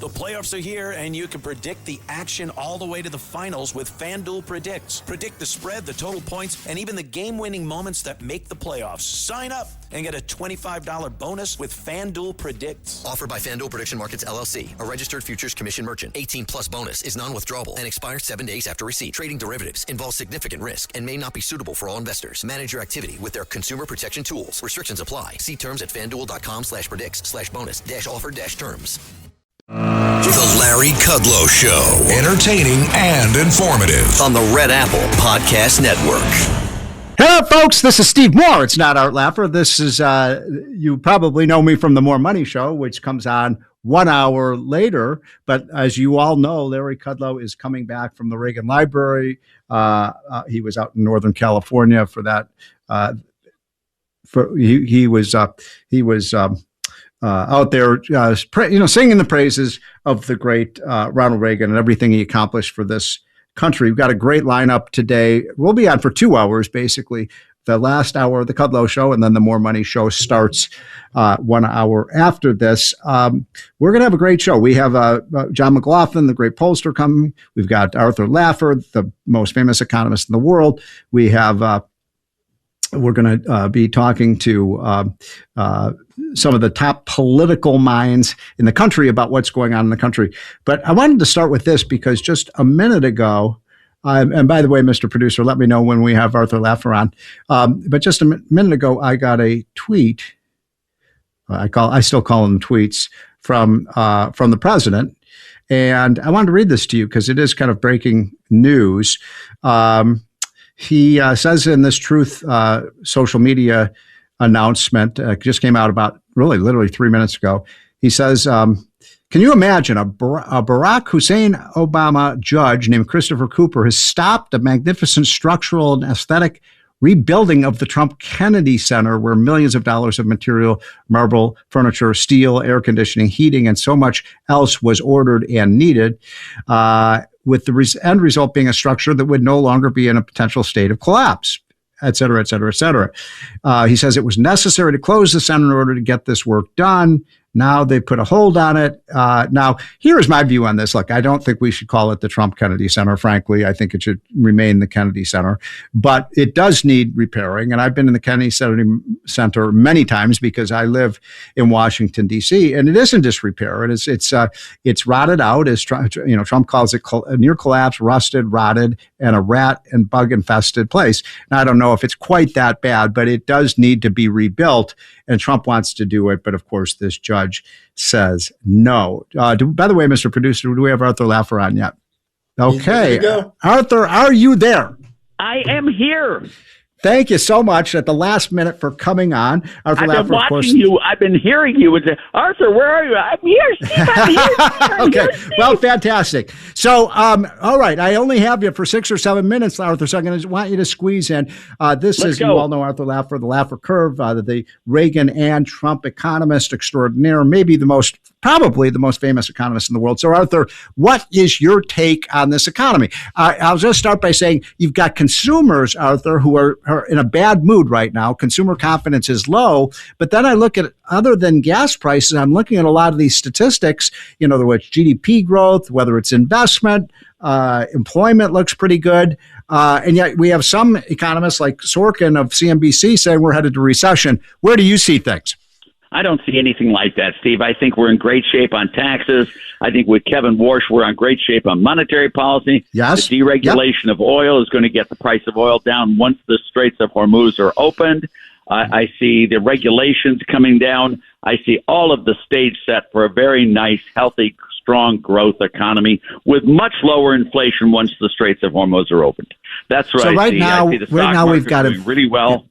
The playoffs are here, and you can predict the action all the way to the finals with FanDuel Predicts. Predict the spread, the total points, and even the game-winning moments that make the playoffs. Sign up and get a $25 bonus with FanDuel Predicts. Offered by FanDuel Prediction Markets, LLC, a registered futures commission merchant. 18-plus bonus is non-withdrawable and expires 7 days after receipt. Trading derivatives involves significant risk and may not be suitable for all investors. Manage your activity with their consumer protection tools. Restrictions apply. See terms at FanDuel.com/predicts/bonus-offer-terms. The Larry Kudlow Show. Entertaining and informative. On the Red Apple Podcast Network. Hello, folks. This is Steve Moore. It's not Art Laffer. This is, you probably know me from the More Money Show, which comes on 1 hour later. But as you all know, Larry Kudlow is coming back from the Reagan Library. He was out in Northern California for that. He was out there, singing the praises of the great Ronald Reagan and everything he accomplished for this country. We've got a great lineup today. We'll be on for 2 hours, basically. The last hour of the Kudlow Show, and then the More Money Show starts 1 hour after this. We're going to have a great show. We have John McLaughlin, the great pollster, coming. We've got Arthur Laffer, the most famous economist in the world. We have... We're going to be talking to some of the top political minds in the country about what's going on in the country. But I wanted to start with this because just a minute ago, and by the way, Mr. Producer, let me know when we have Arthur Laffer on. But just a minute ago, I got a tweet. I still call them tweets from the president. And I wanted to read this to you because it is kind of breaking news. He says in this Truth social media announcement, just came out about literally 3 minutes ago. He says, can you imagine a Barack Hussein Obama judge named Christopher Cooper has stopped a magnificent structural and aesthetic rebuilding of the Trump Kennedy Center, where millions of dollars of material, marble, furniture, steel, air conditioning, heating, and so much else was ordered and needed, with the end result being a structure that would no longer be in a potential state of collapse, et cetera, et cetera, et cetera. He says it was necessary to close the center in order to get this work done. Now they put a hold on it. Now, here is my view on this. Look, I don't think we should call it the Trump Kennedy Center. Frankly, I think it should remain the Kennedy Center. But it does need repairing. And I've been in the Kennedy Center many times because I live in Washington, D.C., and it is in disrepair. And it's rotted out, as Trump calls it, near collapse, rusted, rotted, and a rat and bug infested place. Now, I don't know if it's quite that bad, but it does need to be rebuilt. And Trump wants to do it, but of course, this judge says no. By the way, Mr. Producer, do we have Arthur Laffer on yet? Okay. Arthur, are you there? I am here. Thank you so much at the last minute for coming on. Arthur I've been watching you. I've been hearing you. Arthur, where are you? I'm here, Steve. I'm here. Okay. Well, fantastic. So, all right. I only have you for 6 or 7 minutes, Arthur, so I'm going to want you to squeeze in. Let's go. You all know Arthur Laffer, the Laffer Curve, the Reagan and Trump economist extraordinaire, probably the most famous economist in the world. So, Arthur, what is your take on this economy? I'll just start by saying you've got consumers, Arthur, who are in a bad mood right now. Consumer confidence is low. But then I look at, other than gas prices, I'm looking at a lot of these statistics, whether it's GDP growth, whether it's investment, employment looks pretty good. And yet we have some economists like Sorkin of CNBC saying we're headed to recession. Where do you see things? I don't see anything like that, Steve. I think we're in great shape on taxes. I think with Kevin Warsh, we're in great shape on monetary policy. Yes. The deregulation of oil is going to get the price of oil down once the Straits of Hormuz are opened. I see the regulations coming down. I see all of the stage set for a very nice, healthy, strong growth economy with much lower inflation once the Straits of Hormuz are opened. That's right. So I see the stock market doing really well.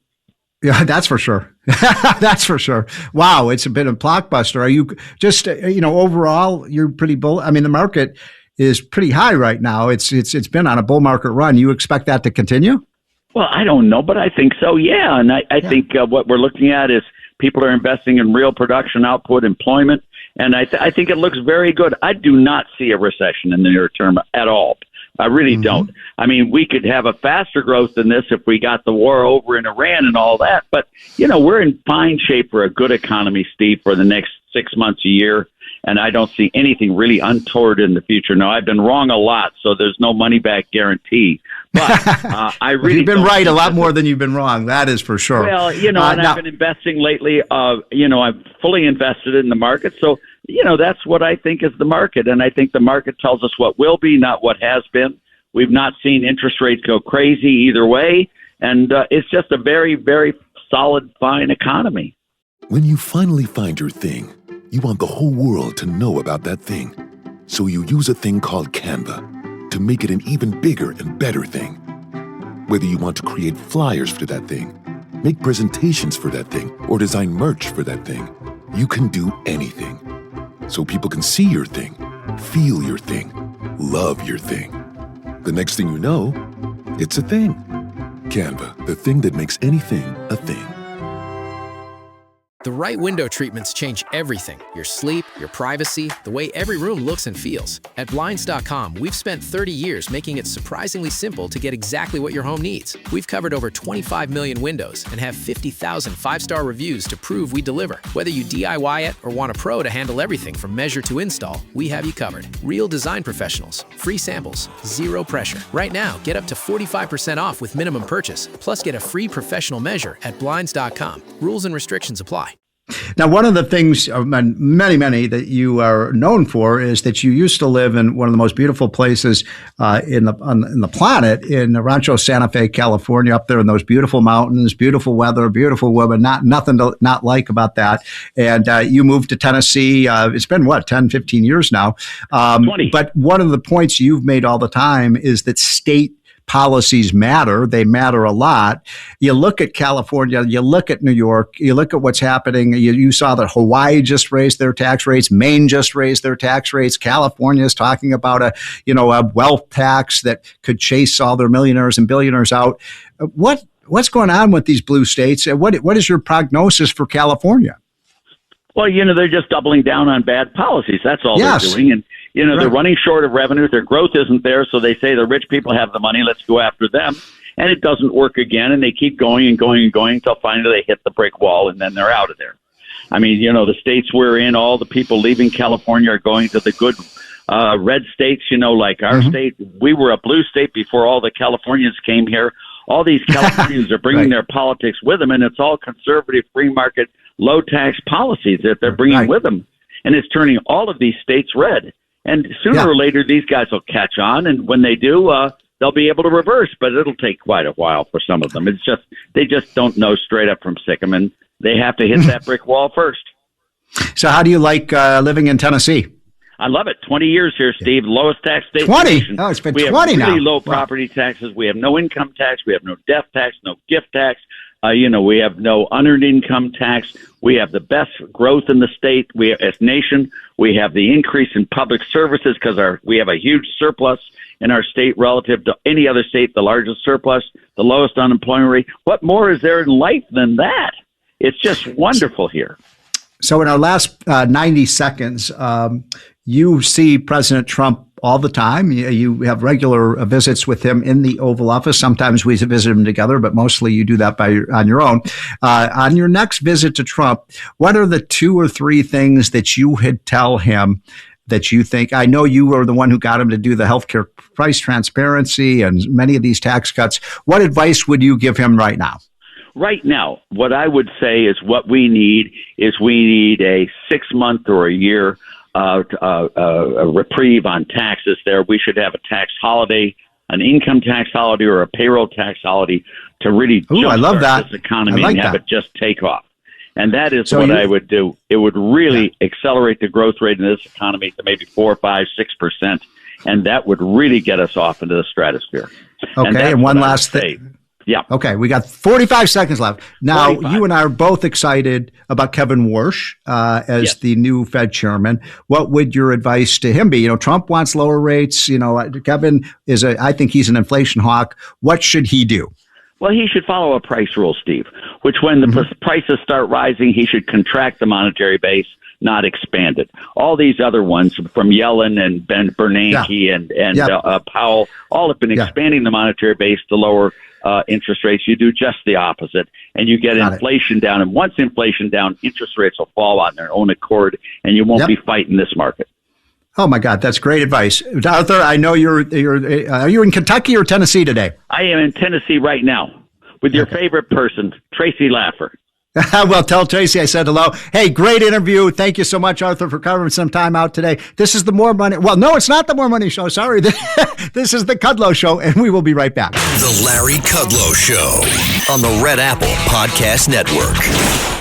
Yeah, that's for sure. That's for sure. Wow, it's been a blockbuster. Are you just, overall, you're pretty bull? I mean, the market is pretty high right now. It's been on a bull market run. You expect that to continue? Well, I don't know, but I think so, yeah. And I think what we're looking at is people are investing in real production output, employment, and I think it looks very good. I do not see a recession in the near term at all. I really don't. I mean, we could have a faster growth than this if we got the war over in Iran and all that. But, we're in fine shape for a good economy, Steve, for the next 6 months, a year. and I don't see anything really untoward in the future. Now, I've been wrong a lot, so there's no money-back guarantee. But I really you've been right a lot more than you've been wrong. That is for sure. Well, and I've been investing lately. I'm fully invested in the market, so that's what I think is the market, and I think the market tells us what will be, not what has been. We've not seen interest rates go crazy either way, and it's just a very, very solid, fine economy. When you finally find your thing, you want the whole world to know about that thing. So you use a thing called Canva to make it an even bigger and better thing. Whether you want to create flyers for that thing, make presentations for that thing, or design merch for that thing, you can do anything. So people can see your thing, feel your thing, love your thing. The next thing you know, it's a thing. Canva, the thing that makes anything a thing. The right window treatments change everything. Your sleep, your privacy, the way every room looks and feels. At Blinds.com, we've spent 30 years making it surprisingly simple to get exactly what your home needs. We've covered over 25 million windows and have 50,000 five-star reviews to prove we deliver. Whether you DIY it or want a pro to handle everything from measure to install, we have you covered. Real design professionals, free samples, zero pressure. Right now, get up to 45% off with minimum purchase, plus get a free professional measure at Blinds.com. Rules and restrictions apply. Now, one of the things, many that you are known for, is that you used to live in one of the most beautiful places in the planet, in Rancho Santa Fe, California, up there in those beautiful mountains, beautiful weather, beautiful women, nothing to not like about that. And you moved to Tennessee. It's been, 10, 15 years now. 20. But one of the points you've made all the time is that state policies matter. They matter a lot. You look at California, you look at New York, you look at what's happening. You saw that Hawaii just raised their tax rates. Maine just raised their tax rates. California is talking about a wealth tax that could chase all their millionaires and billionaires out. What's going on with these blue states? What is your prognosis for California? Well, they're just doubling down on bad policies. That's all they're doing. And, they're running short of revenue. Their growth isn't there, so they say the rich people have the money. Let's go after them. And it doesn't work again, and they keep going and going and going until finally they hit the brick wall, and then they're out of there. I mean, the states we're in, all the people leaving California are going to the good red states, like our state. We were a blue state before all the Californians came here. All these Californians are bringing their politics with them, and it's all conservative, free market, low-tax policies that they're bringing with them. And it's turning all of these states red. And sooner or later, these guys will catch on, and when they do, they'll be able to reverse. But it'll take quite a while for some of them. It's just they just don't know straight up from sick 'em, and they have to hit that brick wall first. So, how do you like living in Tennessee? I love it. 20 years here, Steve. Lowest tax state. 20? Oh, it's been 20 now. We have really low property taxes. We have no income tax. We have no death tax, no gift tax. We have no unearned income tax. We have the best growth in the state. As a nation, we have the increase in public services because we have a huge surplus in our state relative to any other state, the largest surplus, the lowest unemployment rate. What more is there in life than that? It's just wonderful here. So in our last 90 seconds, you see President Trump all the time. You have regular visits with him in the Oval Office. Sometimes we visit him together, but mostly you do that on your own. On your next visit to Trump, what are the 2 or 3 things that you would tell him that you think? I know you were the one who got him to do the healthcare price transparency and many of these tax cuts. What advice would you give him right now? Right now, what I would say is what we need a 6-month or a year a reprieve on taxes there. We should have a tax holiday, an income tax holiday or a payroll tax holiday to really jumpstart this economy and have it just take off. And that is what I would do. It would really accelerate the growth rate in this economy to maybe 4, 5, 6%. And that would really get us off into the stratosphere. Okay. And one last thing. Yeah. Okay. We got 45 seconds left. Now, 45. You and I are both excited about Kevin Warsh as the new Fed chairman. What would your advice to him be? Trump wants lower rates. Kevin I think he's an inflation hawk. What should he do? Well, he should follow a price rule, Steve, which when the prices start rising, he should contract the monetary base, not expanded. All these other ones from Yellen and Bernanke and Powell, all have been expanding the monetary base to lower interest rates. You do just the opposite, and you get inflation down. And once inflation down, interest rates will fall on their own accord, and you won't be fighting this market. Oh my God, that's great advice, Arthur. I know you're. Are you in Kentucky or Tennessee today? I am in Tennessee right now with your favorite person, Tracy Laffer. Well, tell Tracy I said hello. Hey, great interview. Thank you so much, Arthur, for covering some time out today. This is the More Money. Well, no, it's not the More Money Show. Sorry. This is the Kudlow Show, and we will be right back. The Larry Kudlow Show on the Red Apple Podcast Network.